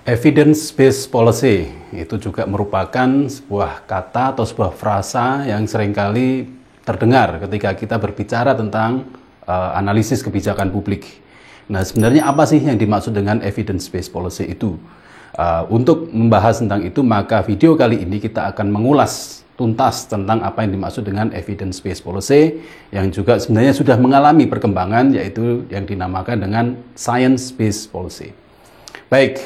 Evidence-based policy itu juga merupakan sebuah kata atau sebuah frasa yang seringkali terdengar ketika kita berbicara tentang analisis kebijakan publik. Nah, sebenarnya apa sih yang dimaksud dengan evidence-based policy itu? Untuk membahas tentang itu, maka video kali ini kita akan mengulas tuntas tentang apa yang dimaksud dengan evidence-based policy yang juga sebenarnya sudah mengalami perkembangan, yaitu yang dinamakan dengan science-based policy. Baik,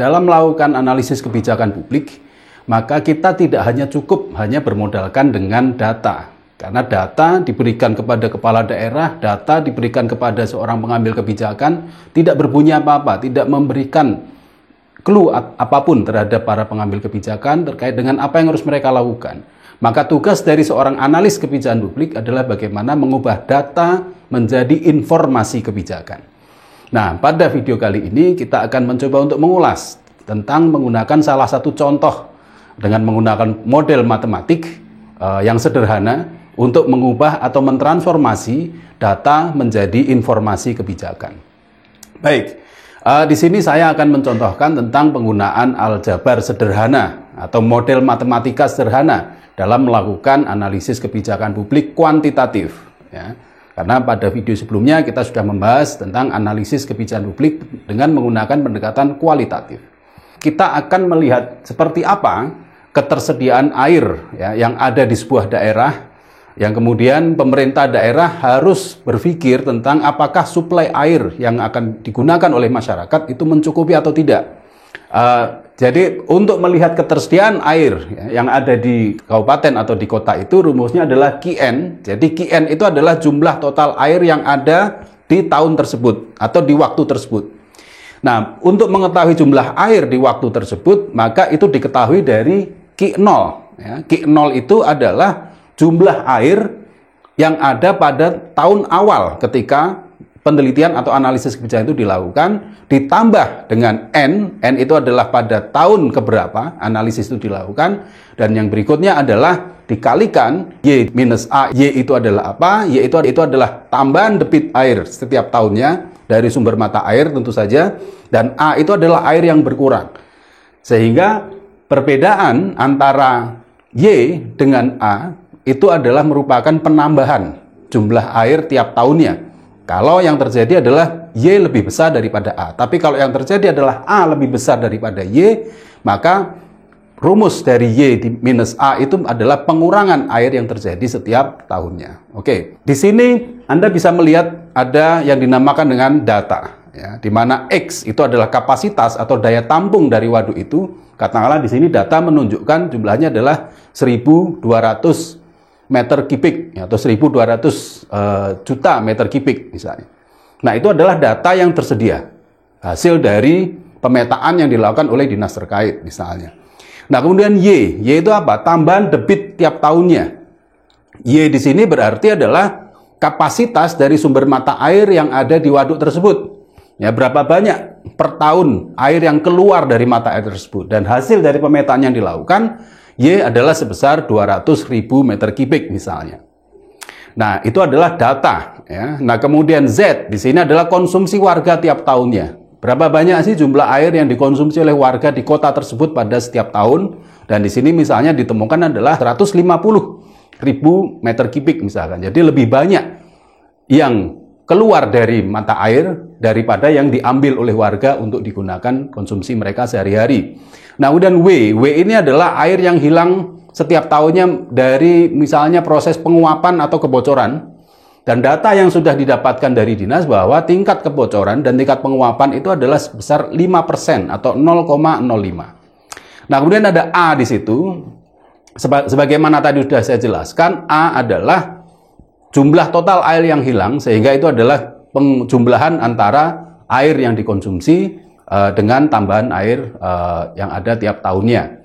dalam melakukan analisis kebijakan publik, maka kita tidak hanya cukup hanya bermodalkan dengan data. Karena data diberikan kepada kepala daerah, data diberikan kepada seorang pengambil kebijakan, tidak berbunyi apa-apa, tidak memberikan clue apapun terhadap para pengambil kebijakan terkait dengan apa yang harus mereka lakukan. Maka tugas dari seorang analis kebijakan publik adalah bagaimana mengubah data menjadi informasi kebijakan. Nah, pada video kali ini kita akan mencoba untuk mengulas tentang menggunakan salah satu contoh dengan menggunakan model matematik yang sederhana untuk mengubah atau mentransformasi data menjadi informasi kebijakan. Baik, di sini saya akan mencontohkan tentang penggunaan aljabar sederhana atau model matematika sederhana dalam melakukan analisis kebijakan publik kuantitatif, ya. Karena pada video sebelumnya kita sudah membahas tentang analisis kebijakan publik dengan menggunakan pendekatan kualitatif. Kita akan melihat seperti apa ketersediaan air ya, yang ada di sebuah daerah, yang kemudian pemerintah daerah harus berpikir tentang apakah suplai air yang akan digunakan oleh masyarakat itu mencukupi atau tidak. Jadi untuk melihat ketersediaan air ya, yang ada di kabupaten atau di kota itu rumusnya adalah QN. Jadi QN itu adalah jumlah total air yang ada di tahun tersebut atau di waktu tersebut. Nah, untuk mengetahui jumlah air di waktu tersebut, maka itu diketahui dari Q0. Ya. Q0 itu adalah jumlah air yang ada pada tahun awal ketika penelitian atau analisis kebijakan itu dilakukan, ditambah dengan N itu adalah pada tahun keberapa analisis itu dilakukan, dan yang berikutnya adalah dikalikan Y minus A. Y itu adalah apa? Y itu adalah tambahan debit air setiap tahunnya dari sumber mata air tentu saja, dan A itu adalah air yang berkurang. Sehingga perbedaan antara Y dengan A itu adalah merupakan penambahan jumlah air tiap tahunnya. Kalau yang terjadi adalah Y lebih besar daripada A. Tapi kalau yang terjadi adalah A lebih besar daripada Y, maka rumus dari Y minus A itu adalah pengurangan air yang terjadi setiap tahunnya. Oke, di sini Anda bisa melihat ada yang dinamakan dengan data, ya, di mana X itu adalah kapasitas atau daya tampung dari waduk itu. Katakanlah di sini data menunjukkan jumlahnya adalah 1.200 meter kubik atau 1.200 juta meter kubik misalnya. Nah, itu adalah data yang tersedia hasil dari pemetaan yang dilakukan oleh dinas terkait misalnya. Nah, kemudian Y itu apa? Tambahan debit tiap tahunnya. Y di sini berarti adalah kapasitas dari sumber mata air yang ada di waduk tersebut. Ya, berapa banyak per tahun air yang keluar dari mata air tersebut, dan hasil dari pemetaan yang dilakukan Y adalah sebesar 200.000 meter kubik misalnya. Nah, itu adalah data. Ya. Nah, kemudian Z di sini adalah konsumsi warga tiap tahunnya. Berapa banyak sih jumlah air yang dikonsumsi oleh warga di kota tersebut pada setiap tahun? Dan di sini misalnya ditemukan adalah 150.000 meter kubik misalkan. Jadi lebih banyak yang keluar dari mata air daripada yang diambil oleh warga untuk digunakan konsumsi mereka sehari-hari. Nah, kemudian W ini adalah air yang hilang setiap tahunnya dari misalnya proses penguapan atau kebocoran. Dan data yang sudah didapatkan dari dinas bahwa tingkat kebocoran dan tingkat penguapan itu adalah sebesar 5% atau 0,05. Nah, kemudian ada A di situ. Sebagaimana tadi sudah saya jelaskan, A adalah jumlah total air yang hilang, sehingga itu adalah penjumlahan antara air yang dikonsumsi dengan tambahan air yang ada tiap tahunnya.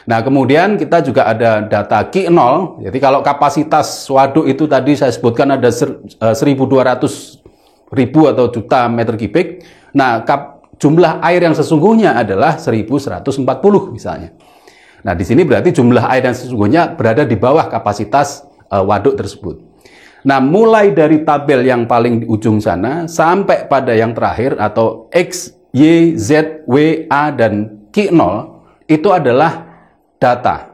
Nah, kemudian kita juga ada data Q0. Jadi kalau kapasitas waduk itu tadi saya sebutkan ada 1.200.000 atau juta meter kubik. Nah, jumlah air yang sesungguhnya adalah 1.140 misalnya. Nah, di sini berarti jumlah air yang sesungguhnya berada di bawah kapasitas waduk tersebut. Nah, mulai dari tabel yang paling di ujung sana sampai pada yang terakhir atau X, Y, Z, W, A, dan Q0 itu adalah data.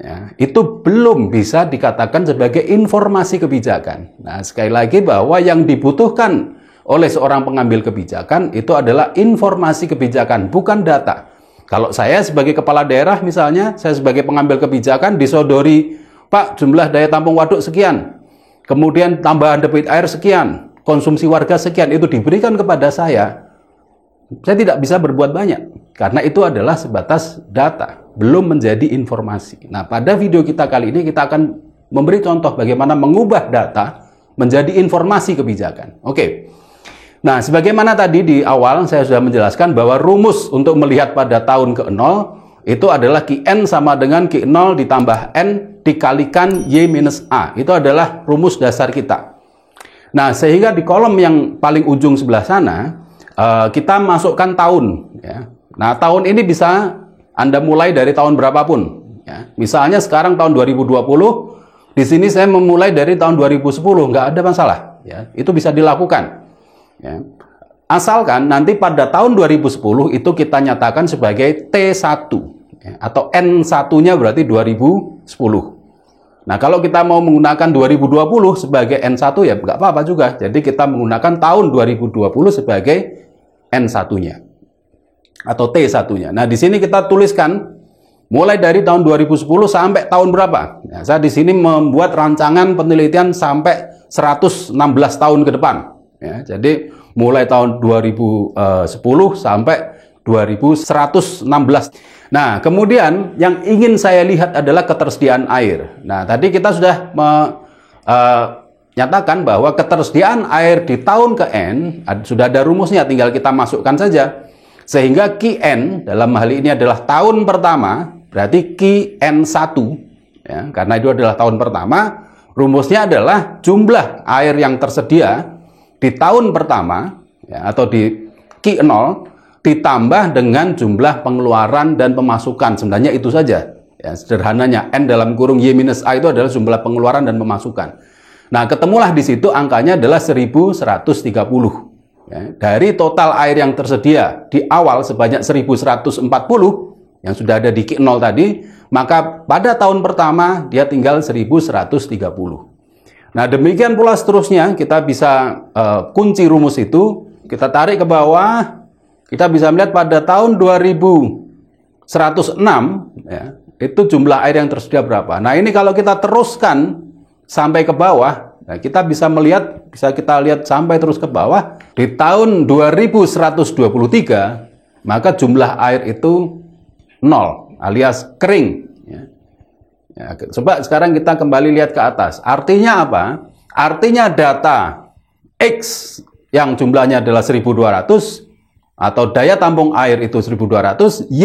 Ya, itu belum bisa dikatakan sebagai informasi kebijakan. Nah, sekali lagi bahwa yang dibutuhkan oleh seorang pengambil kebijakan itu adalah informasi kebijakan, bukan data. Kalau saya sebagai kepala daerah misalnya, saya sebagai pengambil kebijakan disodori, Pak, jumlah daya tampung waduk sekian. Kemudian tambahan debit air sekian, konsumsi warga sekian, itu diberikan kepada saya tidak bisa berbuat banyak. Karena itu adalah sebatas data, belum menjadi informasi. Nah, pada video kita kali ini kita akan memberi contoh bagaimana mengubah data menjadi informasi kebijakan. Oke. Nah, sebagaimana tadi di awal saya sudah menjelaskan bahwa rumus untuk melihat pada tahun ke-0 itu adalah Qn sama dengan Q0 ditambah N dikalikan Y minus A. Itu adalah rumus dasar kita. Nah, sehingga di kolom yang paling ujung sebelah sana, kita masukkan tahun. Ya. Nah, tahun ini bisa Anda mulai dari tahun berapapun. Ya. Misalnya sekarang tahun 2020, di sini saya memulai dari tahun 2010, nggak ada masalah. Ya. Itu bisa dilakukan. Ya. Asalkan nanti pada tahun 2010 itu kita nyatakan sebagai T1, ya, atau N1-nya berarti 2010. Nah, kalau kita mau menggunakan 2020 sebagai N1 ya nggak apa-apa juga. Jadi kita menggunakan tahun 2020 sebagai N1-nya atau T1-nya. Nah, di sini kita tuliskan mulai dari tahun 2010 sampai tahun berapa. Ya, saya di sini membuat rancangan penelitian sampai 116 tahun ke depan. Ya, jadi mulai tahun 2010 sampai 2116. Nah, kemudian yang ingin saya lihat adalah ketersediaan air. Nah, tadi kita sudah menyatakan bahwa ketersediaan air di tahun ke N sudah ada rumusnya, tinggal kita masukkan saja. Sehingga Qn dalam hal ini adalah tahun pertama, berarti Qn1, ya, karena itu adalah tahun pertama. Rumusnya adalah jumlah air yang tersedia di tahun pertama, ya, atau di Q0 ditambah dengan jumlah pengeluaran dan pemasukan. Sebenarnya itu saja. Ya, sederhananya N dalam kurung Y minus A itu adalah jumlah pengeluaran dan pemasukan. Nah, ketemulah di situ angkanya adalah 1130. Ya, dari total air yang tersedia di awal sebanyak 1140 yang sudah ada di Q0 tadi, maka pada tahun pertama dia tinggal 1130. Nah, demikian pula seterusnya, kita bisa kunci rumus itu, kita tarik ke bawah, kita bisa melihat pada tahun 2106, ya, itu jumlah air yang tersedia berapa. Nah, ini kalau kita teruskan sampai ke bawah, nah, kita bisa melihat, bisa kita lihat sampai terus ke bawah, di tahun 2123, maka jumlah air itu 0, alias kering. Ya, coba sekarang kita kembali lihat ke atas. Artinya apa? Artinya data X yang jumlahnya adalah 1200 atau daya tampung air itu 1200, Y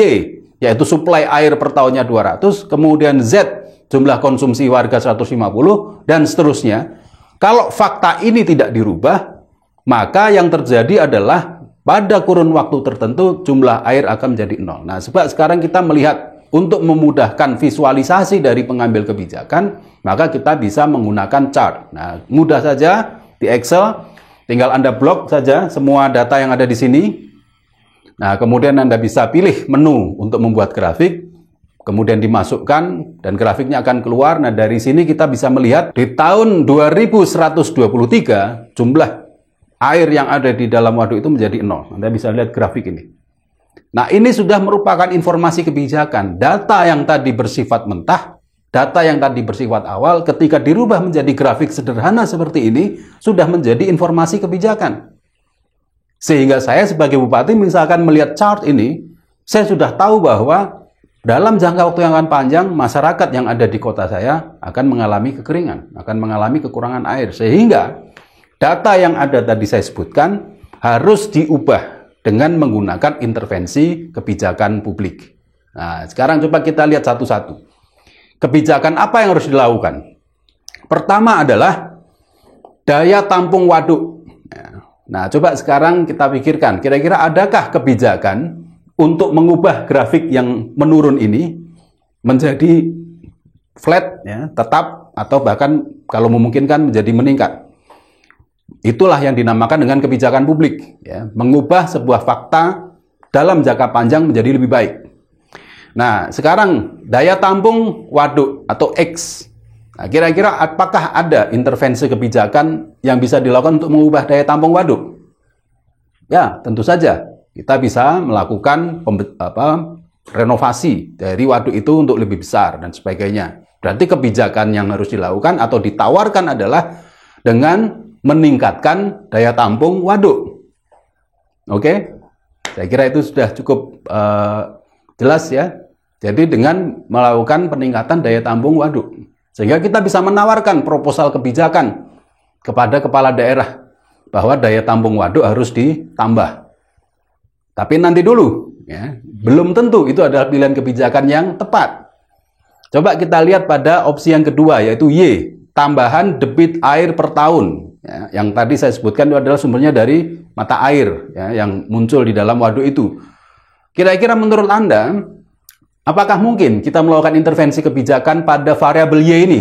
yaitu suplai air per tahunnya 200, kemudian Z jumlah konsumsi warga 150 dan seterusnya. Kalau fakta ini tidak dirubah, maka yang terjadi adalah pada kurun waktu tertentu jumlah air akan menjadi 0. Nah, sebab sekarang kita melihat untuk memudahkan visualisasi dari pengambil kebijakan, maka kita bisa menggunakan chart. Nah, mudah saja di Excel, tinggal Anda blok saja semua data yang ada di sini. Nah, kemudian Anda bisa pilih menu untuk membuat grafik, kemudian dimasukkan dan grafiknya akan keluar. Nah, dari sini kita bisa melihat di tahun 2123 jumlah air yang ada di dalam waduk itu menjadi 0. Anda bisa lihat grafik ini. Nah, ini sudah merupakan informasi kebijakan. Data yang tadi bersifat mentah, data yang tadi bersifat awal, ketika dirubah menjadi grafik sederhana seperti ini, sudah menjadi informasi kebijakan. Sehingga saya sebagai bupati misalkan melihat chart ini, saya sudah tahu bahwa dalam jangka waktu yang akan panjang, masyarakat yang ada di kota saya akan mengalami kekeringan, akan mengalami kekurangan air. Sehingga data yang ada tadi saya sebutkan harus diubah dengan menggunakan intervensi kebijakan publik. Nah, sekarang coba kita lihat satu-satu. Kebijakan apa yang harus dilakukan? Pertama adalah daya tampung waduk. Nah, coba sekarang kita pikirkan, kira-kira adakah kebijakan untuk mengubah grafik yang menurun ini menjadi flat, ya, tetap atau bahkan kalau memungkinkan menjadi meningkat. Itulah yang dinamakan dengan kebijakan publik, ya, mengubah sebuah fakta dalam jangka panjang menjadi lebih baik. Nah, sekarang daya tampung waduk atau X. Nah, kira-kira apakah ada intervensi kebijakan yang bisa dilakukan untuk mengubah daya tampung waduk? Ya, tentu saja. Kita bisa melakukan renovasi dari waduk itu untuk lebih besar dan sebagainya. Berarti kebijakan yang harus dilakukan atau ditawarkan adalah dengan meningkatkan daya tampung waduk. Oke? Saya kira itu sudah cukup jelas ya. Jadi dengan melakukan peningkatan daya tampung waduk. Sehingga kita bisa menawarkan proposal kebijakan kepada kepala daerah bahwa daya tampung waduk harus ditambah. Tapi nanti dulu, ya, belum tentu itu adalah pilihan kebijakan yang tepat. Coba kita lihat pada opsi yang kedua, yaitu Y, tambahan debit air per tahun. Ya, yang tadi saya sebutkan itu adalah sumbernya dari mata air, ya, yang muncul di dalam waduk itu. Kira-kira menurut Anda, apakah mungkin kita melakukan intervensi kebijakan pada variabel Y ini?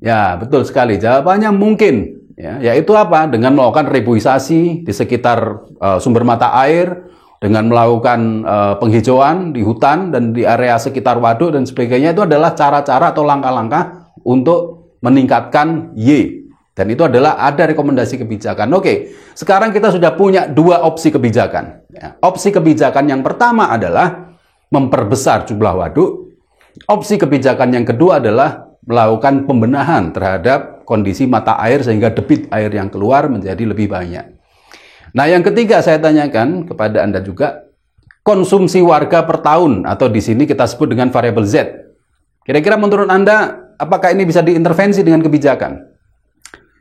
Ya, betul sekali. Jawabannya mungkin. Ya, yaitu apa? Dengan melakukan reboisasi di sekitar sumber mata air, dengan melakukan penghijauan di hutan dan di area sekitar waduk dan sebagainya. Itu adalah cara-cara atau langkah-langkah untuk meningkatkan Y. Dan itu adalah ada rekomendasi kebijakan. Oke, sekarang kita sudah punya dua opsi kebijakan. Ya, opsi kebijakan yang pertama adalah memperbesar jumlah waduk. Opsi kebijakan yang kedua adalah melakukan pembenahan terhadap kondisi mata air sehingga debit air yang keluar menjadi lebih banyak. Nah, yang ketiga saya tanyakan kepada Anda juga, konsumsi warga per tahun atau di sini kita sebut dengan variabel Z. Kira-kira menurut Anda apakah ini bisa diintervensi dengan kebijakan?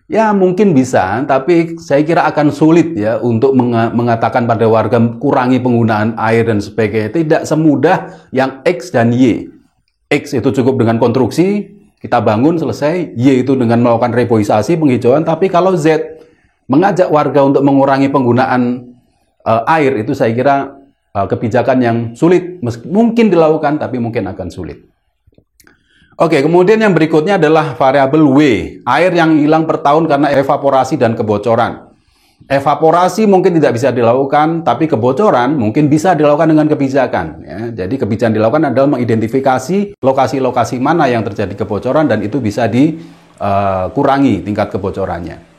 Ya, mungkin bisa, tapi saya kira akan sulit ya untuk mengatakan pada warga kurangi penggunaan air dan sebagainya. Tidak semudah yang X dan Y. X itu cukup dengan konstruksi, kita bangun selesai. Y itu dengan melakukan reboisasi, penghijauan. Tapi kalau Z, mengajak warga untuk mengurangi penggunaan air, itu saya kira kebijakan yang sulit. Mungkin dilakukan, tapi mungkin akan sulit. Oke, kemudian yang berikutnya adalah variabel W, air yang hilang per tahun karena evaporasi dan kebocoran. Evaporasi mungkin tidak bisa dilakukan, tapi kebocoran mungkin bisa dilakukan dengan kebijakan. Ya. Jadi kebijakan dilakukan adalah mengidentifikasi lokasi-lokasi mana yang terjadi kebocoran dan itu bisa dikurangi tingkat kebocorannya.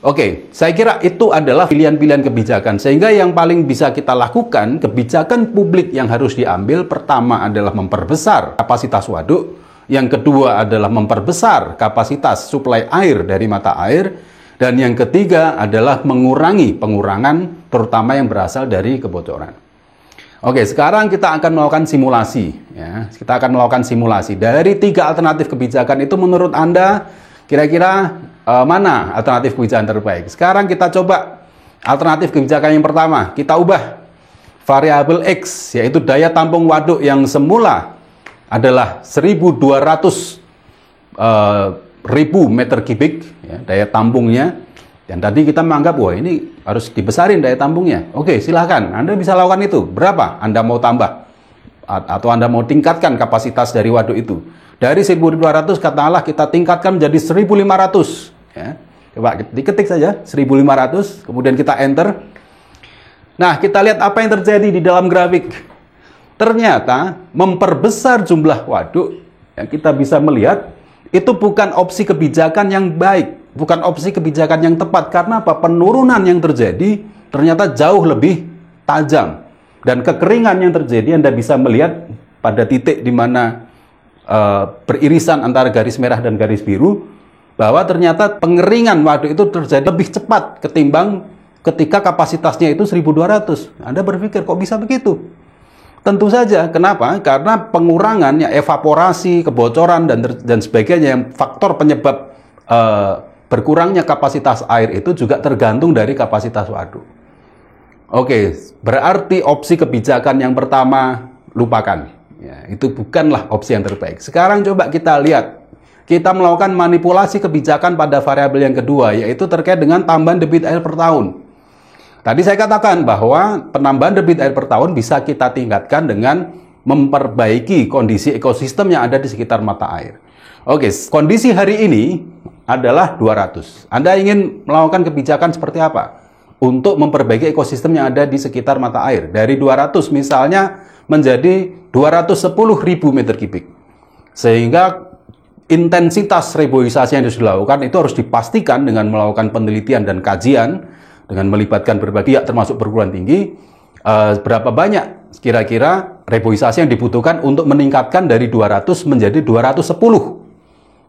Oke, saya kira itu adalah pilihan-pilihan kebijakan. Sehingga yang paling bisa kita lakukan, kebijakan publik yang harus diambil, pertama adalah memperbesar kapasitas waduk. Yang kedua adalah memperbesar kapasitas suplai air dari mata air. Dan yang ketiga adalah mengurangi pengurangan, terutama yang berasal dari kebocoran. Oke, sekarang kita akan melakukan simulasi. Ya. Kita akan melakukan simulasi. Dari 3 alternatif kebijakan itu menurut Anda, kira-kira mana alternatif kebijakan terbaik? Sekarang kita coba alternatif kebijakan yang pertama. Kita ubah variabel X, yaitu daya tampung waduk yang semula adalah 1.200 ribu meter kubik, ya, daya tampungnya. Dan tadi kita menganggap, wah ini harus dibesarin daya tampungnya. Oke, silahkan. Anda bisa lakukan itu. Berapa Anda mau tambah? Atau Anda mau tingkatkan kapasitas dari waduk itu? Dari 1.200 katakanlah kita tingkatkan menjadi 1.500. Ya. Coba diketik saja 1.500, kemudian kita enter. Nah, kita lihat apa yang terjadi di dalam grafik. Ternyata memperbesar jumlah waduk, ya, kita bisa melihat itu bukan opsi kebijakan yang baik, bukan opsi kebijakan yang tepat. Karena apa? Penurunan yang terjadi ternyata jauh lebih tajam. Dan kekeringan yang terjadi Anda bisa melihat pada titik di mana beririsan antara garis merah dan garis biru, bahwa ternyata pengeringan waduk itu terjadi lebih cepat ketimbang ketika kapasitasnya itu 1.200. Anda berpikir, kok bisa begitu? Tentu saja. Kenapa? Karena pengurangannya evaporasi, kebocoran, dan sebagainya, yang faktor penyebab berkurangnya kapasitas air itu juga tergantung dari kapasitas waduk. Oke, berarti opsi kebijakan yang pertama lupakan. Ya, itu bukanlah opsi yang terbaik. Sekarang coba kita lihat. Kita melakukan manipulasi kebijakan pada variabel yang kedua, yaitu terkait dengan tambahan debit air per tahun. Tadi saya katakan bahwa penambahan debit air per tahun bisa kita tingkatkan dengan memperbaiki kondisi ekosistem yang ada di sekitar mata air. Oke, kondisi hari ini adalah 200. Anda ingin melakukan kebijakan seperti apa untuk memperbaiki ekosistem yang ada di sekitar mata air? Dari 200 misalnya menjadi 210.000 meter kubik. Sehingga intensitas reboisasi yang harus dilakukan itu harus dipastikan dengan melakukan penelitian dan kajian, dengan melibatkan berbagai pihak termasuk perguruan tinggi, berapa banyak kira-kira reboisasi yang dibutuhkan untuk meningkatkan dari 200 menjadi 210.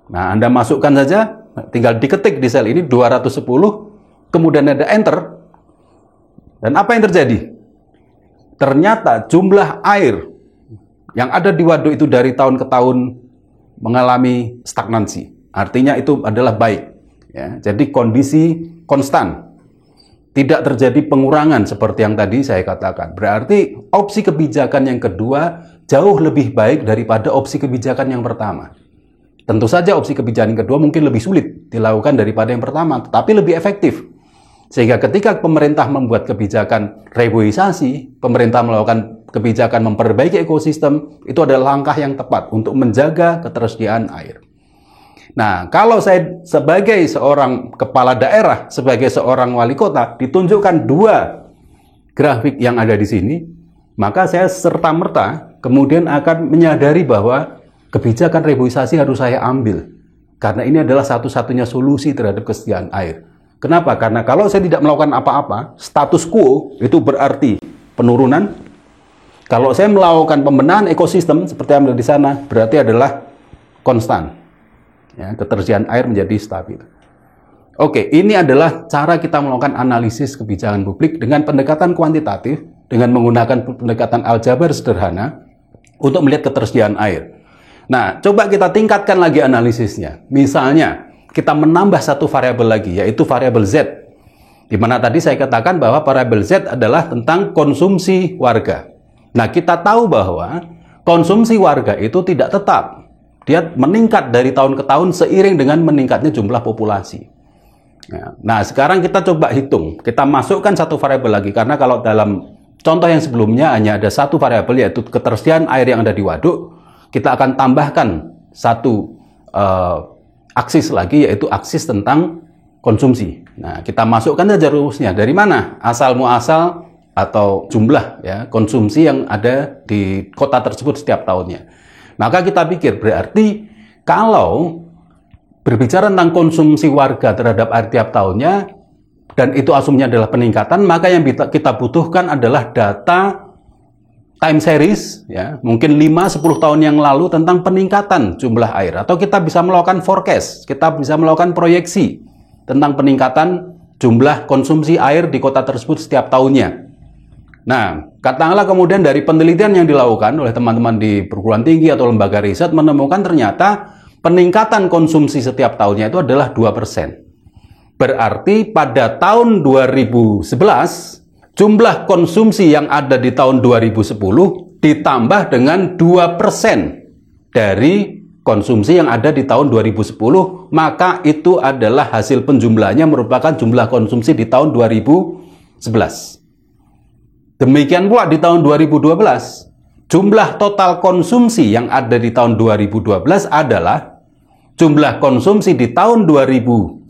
Nah, Anda masukkan saja, tinggal diketik di sel ini 210, kemudian ada enter. Dan apa yang terjadi? Ternyata jumlah air yang ada di waduk itu dari tahun ke tahun mengalami stagnansi. Artinya itu adalah baik. Ya, jadi kondisi konstan. Tidak terjadi pengurangan seperti yang tadi saya katakan. Berarti opsi kebijakan yang kedua jauh lebih baik daripada opsi kebijakan yang pertama. Tentu saja opsi kebijakan yang kedua mungkin lebih sulit dilakukan daripada yang pertama, tetapi lebih efektif. Sehingga ketika pemerintah membuat kebijakan reboisasi, pemerintah melakukan kebijakan memperbaiki ekosistem, itu adalah langkah yang tepat untuk menjaga ketersediaan air. Nah, kalau saya sebagai seorang kepala daerah, sebagai seorang wali kota, ditunjukkan dua grafik yang ada di sini, maka saya serta-merta kemudian akan menyadari bahwa kebijakan reboisasi harus saya ambil. Karena ini adalah satu-satunya solusi terhadap kesediaan air. Kenapa? Karena kalau saya tidak melakukan apa-apa, status quo itu berarti penurunan. Kalau saya melakukan pembenahan ekosistem seperti yang ada di sana, berarti adalah konstan. Ya, ketersediaan air menjadi stabil. Oke, ini adalah cara kita melakukan analisis kebijakan publik dengan pendekatan kuantitatif, dengan menggunakan pendekatan aljabar sederhana untuk melihat ketersediaan air. Nah, coba kita tingkatkan lagi analisisnya. Misalnya, kita menambah satu variabel lagi, yaitu variabel Z. Di mana tadi saya katakan bahwa variabel Z adalah tentang konsumsi warga. Nah, kita tahu bahwa konsumsi warga itu tidak tetap. Dia meningkat dari tahun ke tahun seiring dengan meningkatnya jumlah populasi. Nah, sekarang kita coba hitung. Kita masukkan satu variabel lagi, karena kalau dalam contoh yang sebelumnya hanya ada satu variabel, yaitu ketersediaan air yang ada di waduk. Kita akan tambahkan satu aksis lagi, yaitu aksis tentang konsumsi. Nah, kita masukkan saja rumusnya. Dari mana? Asal muasal atau jumlah ya konsumsi yang ada di kota tersebut setiap tahunnya. Maka kita pikir berarti kalau berbicara tentang konsumsi warga terhadap air tiap tahunnya, dan itu asumsinya adalah peningkatan, maka yang kita butuhkan adalah data time series, ya, mungkin 5-10 tahun yang lalu tentang peningkatan jumlah air. Atau kita bisa melakukan forecast, kita bisa melakukan proyeksi tentang peningkatan jumlah konsumsi air di kota tersebut setiap tahunnya. Nah, katakanlah kemudian dari penelitian yang dilakukan oleh teman-teman di perguruan tinggi atau lembaga riset menemukan ternyata peningkatan konsumsi setiap tahunnya itu adalah 2%. Berarti pada tahun 2011, jumlah konsumsi yang ada di tahun 2010 ditambah dengan 2% dari konsumsi yang ada di tahun 2010, maka itu adalah hasil penjumlahannya merupakan jumlah konsumsi di tahun 2011. Demikian pula di tahun 2012, jumlah total konsumsi yang ada di tahun 2012 adalah jumlah konsumsi di tahun 2011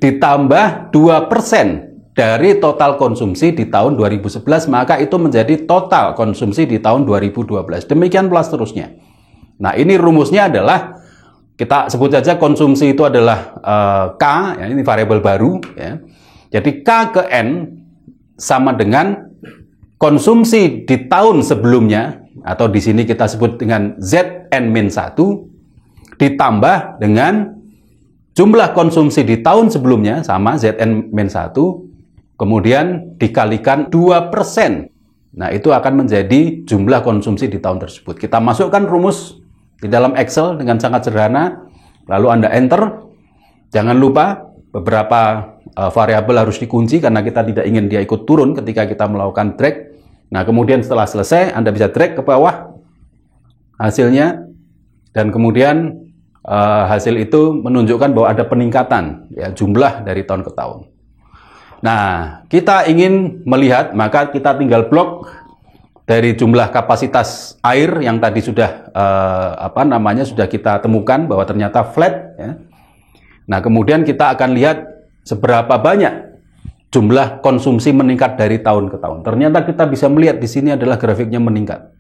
ditambah 2% dari total konsumsi di tahun 2011, maka itu menjadi total konsumsi di tahun 2012. Demikian pula seterusnya. Nah, ini rumusnya adalah, kita sebut saja konsumsi itu adalah K, ya, ini variabel baru. Ya. Jadi K ke N sama dengan konsumsi di tahun sebelumnya, atau di sini kita sebut dengan Zn-1, ditambah dengan jumlah konsumsi di tahun sebelumnya, sama Zn-1, kemudian dikalikan 2%. Nah, itu akan menjadi jumlah konsumsi di tahun tersebut. Kita masukkan rumus di dalam Excel dengan sangat sederhana, lalu Anda enter. Jangan lupa beberapa variabel harus dikunci karena kita tidak ingin dia ikut turun ketika kita melakukan drag. Nah, kemudian setelah selesai, Anda bisa drag ke bawah hasilnya, dan kemudian hasil itu menunjukkan bahwa ada peningkatan ya, jumlah dari tahun ke tahun. Nah, kita ingin melihat, maka kita tinggal blok dari jumlah kapasitas air yang tadi sudah sudah kita temukan bahwa ternyata flat ya. Nah, kemudian kita akan lihat seberapa banyak jumlah konsumsi meningkat dari tahun ke tahun. Ternyata kita bisa melihat di sini adalah grafiknya meningkat.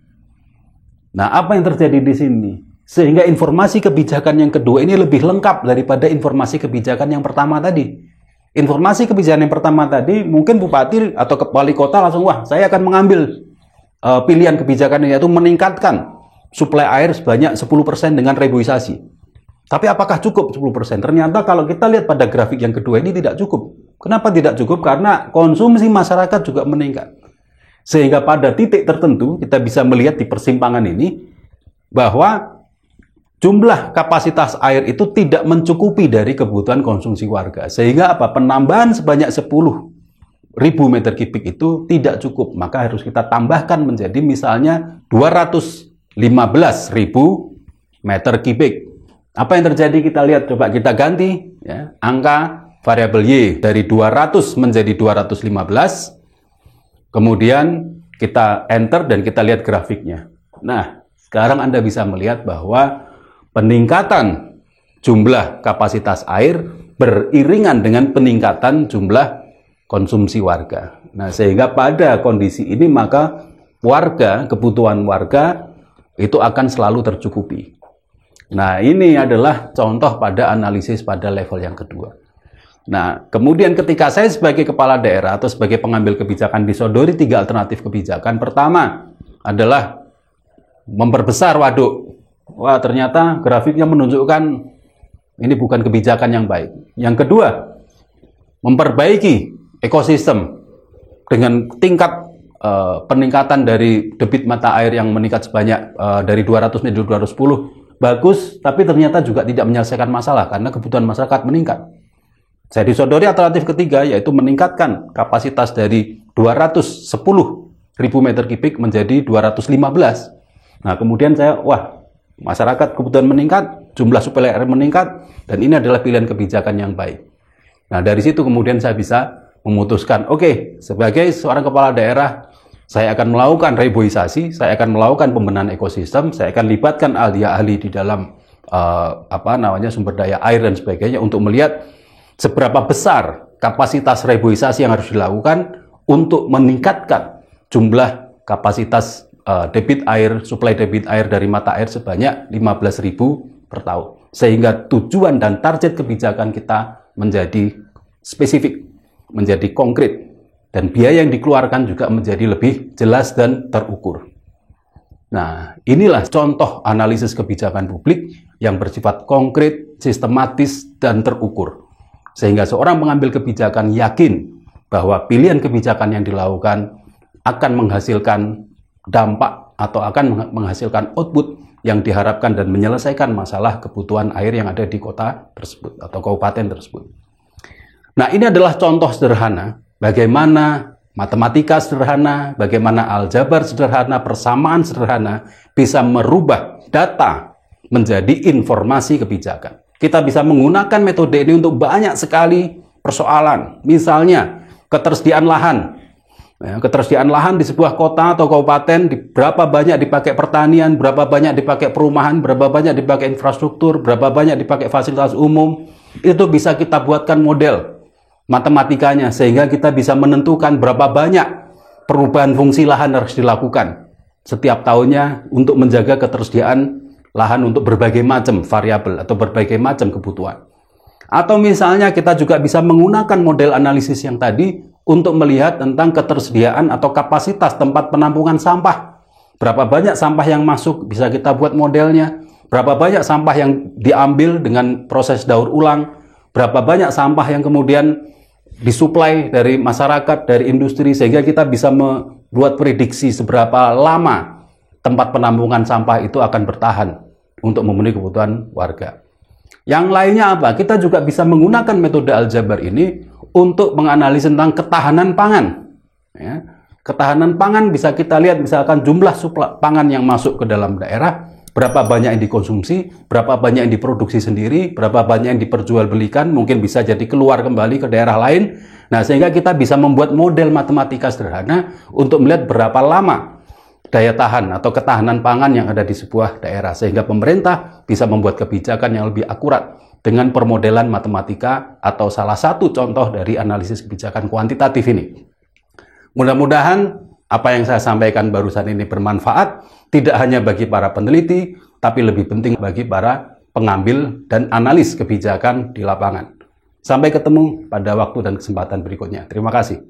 Nah, apa yang terjadi di sini? Sehingga informasi kebijakan yang kedua ini lebih lengkap daripada informasi kebijakan yang pertama tadi. Informasi kebijakan yang pertama tadi, mungkin bupati atau wali kota langsung, wah, saya akan mengambil pilihan kebijakan ini, yaitu meningkatkan suplai air sebanyak 10% dengan reboisasi. Tapi apakah cukup 10%? Ternyata kalau kita lihat pada grafik yang kedua ini tidak cukup. Kenapa tidak cukup? Karena konsumsi masyarakat juga meningkat. Sehingga pada titik tertentu kita bisa melihat di persimpangan ini bahwa jumlah kapasitas air itu tidak mencukupi dari kebutuhan konsumsi warga. Sehingga apa? Penambahan sebanyak 10.000 meter kubik itu tidak cukup, maka harus kita tambahkan menjadi misalnya 215.000 meter kubik. Apa yang terjadi kita lihat, coba kita ganti ya, angka variabel Y dari 200 menjadi 215, kemudian kita enter dan kita lihat grafiknya. Nah, sekarang Anda bisa melihat bahwa peningkatan jumlah kapasitas air beriringan dengan peningkatan jumlah konsumsi warga. Nah, sehingga pada kondisi ini maka kebutuhan warga itu akan selalu tercukupi. Nah, ini adalah contoh pada analisis pada level yang kedua. Nah, kemudian ketika saya sebagai kepala daerah atau sebagai pengambil kebijakan disodori 3 alternatif kebijakan. Pertama adalah memperbesar waduk. Wah, ternyata grafiknya menunjukkan ini bukan kebijakan yang baik. Yang kedua, memperbaiki ekosistem dengan tingkat peningkatan dari debit mata air yang meningkat sebanyak dari 200 menjadi 210 bagus, tapi ternyata juga tidak menyelesaikan masalah karena kebutuhan masyarakat meningkat. Saya disodori alternatif ketiga, yaitu meningkatkan kapasitas dari 210.000 meter kubik menjadi 215. Nah, kemudian masyarakat kebutuhan meningkat, jumlah suplai air meningkat, dan ini adalah pilihan kebijakan yang baik. Nah, dari situ kemudian saya bisa memutuskan, oke, sebagai seorang kepala daerah, saya akan melakukan reboisasi, saya akan melakukan pembenahan ekosistem, saya akan libatkan ahli-ahli di dalam sumber daya air dan sebagainya untuk melihat seberapa besar kapasitas reboisasi yang harus dilakukan untuk meningkatkan jumlah kapasitas debit air, suplai debit air dari mata air sebanyak 15.000 per tahun. Sehingga tujuan dan target kebijakan kita menjadi spesifik, menjadi konkret, dan biaya yang dikeluarkan juga menjadi lebih jelas dan terukur. Nah, inilah contoh analisis kebijakan publik yang bersifat konkret, sistematis, dan terukur. Sehingga seorang pengambil kebijakan yakin bahwa pilihan kebijakan yang dilakukan akan menghasilkan dampak atau akan menghasilkan output yang diharapkan dan menyelesaikan masalah kebutuhan air yang ada di kota tersebut atau kabupaten tersebut. Nah, ini adalah contoh sederhana bagaimana matematika sederhana, bagaimana aljabar sederhana, persamaan sederhana bisa merubah data menjadi informasi kebijakan. Kita bisa menggunakan metode ini untuk banyak sekali persoalan. Misalnya, ketersediaan lahan. Ketersediaan lahan di sebuah kota atau kabupaten, berapa banyak dipakai pertanian, berapa banyak dipakai perumahan, berapa banyak dipakai infrastruktur, berapa banyak dipakai fasilitas umum. Itu bisa kita buatkan model matematikanya, sehingga kita bisa menentukan berapa banyak perubahan fungsi lahan harus dilakukan setiap tahunnya untuk menjaga ketersediaan lahan untuk berbagai macam variabel atau berbagai macam kebutuhan. Atau misalnya kita juga bisa menggunakan model analisis yang tadi untuk melihat tentang ketersediaan atau kapasitas tempat penampungan sampah. Berapa banyak sampah yang masuk, bisa kita buat modelnya. Berapa banyak sampah yang diambil dengan proses daur ulang. Berapa banyak sampah yang kemudian disuplai dari masyarakat, dari industri, sehingga kita bisa membuat prediksi seberapa lama tempat penampungan sampah itu akan bertahan untuk memenuhi kebutuhan warga. Yang lainnya apa? Kita juga bisa menggunakan metode aljabar ini untuk menganalisis tentang ketahanan pangan. Ya. Ketahanan pangan bisa kita lihat misalkan jumlah suplai pangan yang masuk ke dalam daerah, berapa banyak yang dikonsumsi, berapa banyak yang diproduksi sendiri, berapa banyak yang diperjualbelikan, mungkin bisa jadi keluar kembali ke daerah lain. Nah, sehingga kita bisa membuat model matematika sederhana untuk melihat berapa lama daya tahan atau ketahanan pangan yang ada di sebuah daerah, sehingga pemerintah bisa membuat kebijakan yang lebih akurat dengan permodelan matematika atau salah satu contoh dari analisis kebijakan kuantitatif ini. Mudah-mudahan apa yang saya sampaikan barusan ini bermanfaat, tidak hanya bagi para peneliti, tapi lebih penting bagi para pengambil dan analis kebijakan di lapangan. Sampai ketemu pada waktu dan kesempatan berikutnya. Terima kasih.